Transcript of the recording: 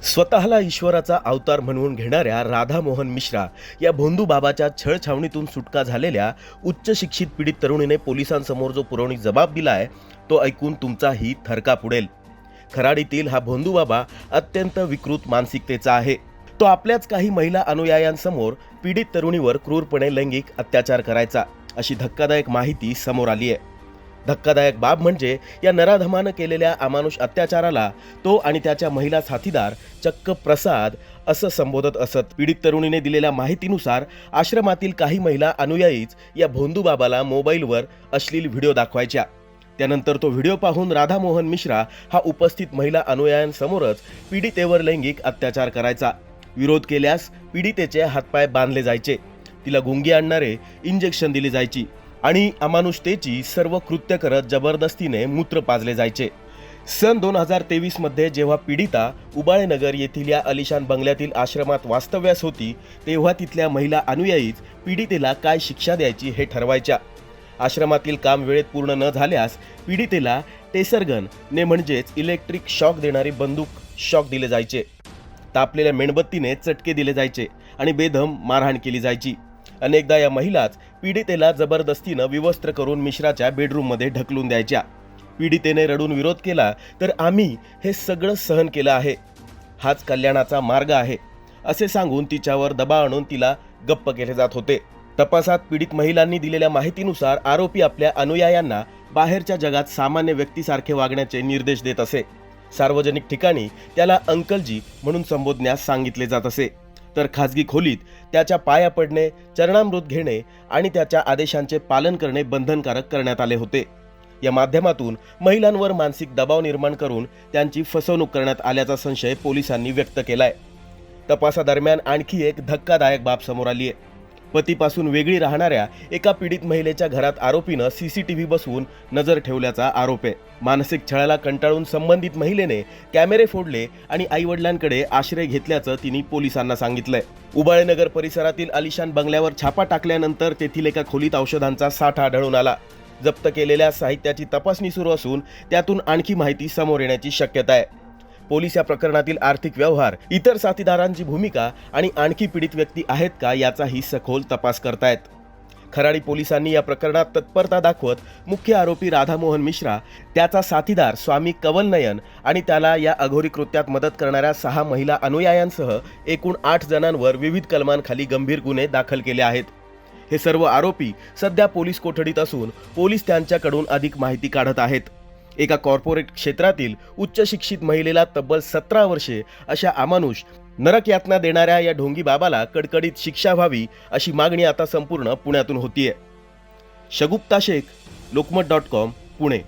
स्वतःला ईश्वराचा अवतार म्हणून घेणाऱ्या राधा मोहन मिश्रा या भोंदू बाबाच्या छळछावणीतून सुटका झालेल्या उच्च शिक्षित पीडित तरुणीने पोलिसांसमोर जो पुरवणी जबाब दिलाय तो ऐकून तुमचाही थरका पुडेल। खराडीतील हा भोंदू बाबा अत्यंत विकृत मानसिकतेचा आहे। तो आपल्याच काही महिला अनुयायांसमोर पीडित तरुणीवर क्रूरपणे लैंगिक अत्याचार करायचा, अशी धक्कादायक माहिती समोर आली आहे। धक्कादायक बाब म्हणजे या नराधमानं केलेल्या अमानुष अत्याचाराला तो आणि त्याच्या महिला साथीदार चक्क प्रसाद असं संबोधत असत। पीडित तरुणीने दिलेल्या माहितीनुसार आश्रमातील काही महिला अनुयायीच या भोंदू बाबाला मोबाईलवर अश्लील व्हिडिओ दाखवायच्या। त्यानंतर तो व्हिडिओ पाहून राधा मोहन मिश्रा हा उपस्थित महिला अनुयायांसमोरच पीडितेवर लैंगिक अत्याचार करायचा। विरोध केल्यास पीडितेचे हातपाय बांधले जायचे, तिला गुंगी आणणारे इंजेक्शन दिली जायची आणि अमानुषतेची सर्व कृत्य करत जबरदस्तीने मूत्र पाजले जायचे। सन 2023 मध्ये जेव्हा पीडिता उबाळेनगर येथील या अलिशान बंगल्यातील आश्रमात वास्तव्यास होती, तेव्हा तिथल्या महिला अनुयायीच पीडितेला काय शिक्षा द्यायची हे ठरवायच्या। आश्रमातील काम वेळेत पूर्ण न झाल्यास पीडितेला टेसरगन ने म्हणजेच इलेक्ट्रिक शॉक देणारी बंदूक शॉक दिले जायचे, तापलेल्या मेणबत्तीने चटके दिले जायचे आणि बेदम मारहाण केली जायची। अनेकदा या महिलाच पीडितेला जबरदस्तीनं विवस्त्र करून मिश्राच्या बेडरूममध्ये ढकलून द्यायच्या। पीडितेने रडून विरोध केला तर आम्ही हे सगळं सहन केलं आहे, हाच कल्याणाचा मार्ग आहे असे सांगून तिच्यावर दबाव आणून तिला गप्प केले जात होते। तपासात पीडित महिलांनी दिलेल्या माहितीनुसार आरोपी आपल्या अनुयायांना बाहेरच्या जगात सामान्य व्यक्तीसारखे वागण्याचे निर्देश देत असे। सार्वजनिक ठिकाणी त्याला अंकलजी म्हणून संबोधण्यास सांगितले जात असे, तर खाजगी खोलीत त्याच्या पाया पडणे, चरणामृत घेणे आणि त्याच्या आदेशांचे पालन करणे बंधनकारक करण्यात आले होते। या माध्यमातून महिलांवर मानसिक दबाव निर्माण करून त्यांची फसवणूक करण्यात आल्याचा संशय पोलिसांनी व्यक्त केलाय। तपासादरम्यान आणखी एक धक्कादायक बाब समोर आली आहे। पतीपासून वेगळी राहणाऱ्या एका पीडित महिलेच्या घरात आरोपीनं सीसीटीव्ही बसवून नजर ठेवल्याचा आरोप आहे। मानसिक छळाला कंटाळून संबंधित महिलेने कॅमेरे फोडले आणि आईवडिलांकडे आश्रय घेतल्याचं तिने पोलिसांना सांगितलंय। उबाळेनगर परिसरातील अलिशान बंगल्यावर छापा टाकल्यानंतर तेथील एका खोलीत औषधांचा साठा आढळून आला। जप्त केलेल्या साहित्याची तपासणी सुरू असून त्यातून आणखी माहिती समोर येण्याची शक्यता आहे। पोलीस या प्रकरणातील आर्थिक व्यवहार, इतर साथीदारांची भूमिका आणि आणखी पीडित व्यक्ती आहेत का याचाही सखोल तपास करतायत। खराडी पोलिसांनी या प्रकरणात तत्परता दाखवत मुख्य आरोपी राधा मोहन मिश्रा, त्याचा साथीदार स्वामी कवलनयन आणि त्याला या अघोरी कृत्यात मदत करणाऱ्या 6 महिला अनुयायांसह एकूण 8 जणांवर विविध कलमांखाली गंभीर गुन्हे दाखल केले आहेत। हे सर्व आरोपी सध्या पोलीस कोठडीत असून पोलीस त्यांच्याकडून अधिक माहिती काढत आहेत। एका कॉर्पोरेट क्षेत्रातील उच्च शिक्षित महिलेला तब्बल 17 वर्षे अशा अमानुष नरक यातना देणाऱ्या या ढोंगी बाबाला कडकडीत शिक्षा व्हावी अशी मागणी आता संपूर्ण पुण्यातून होतीये। शगुप्ता शेख, लोकमत.com, पुणे।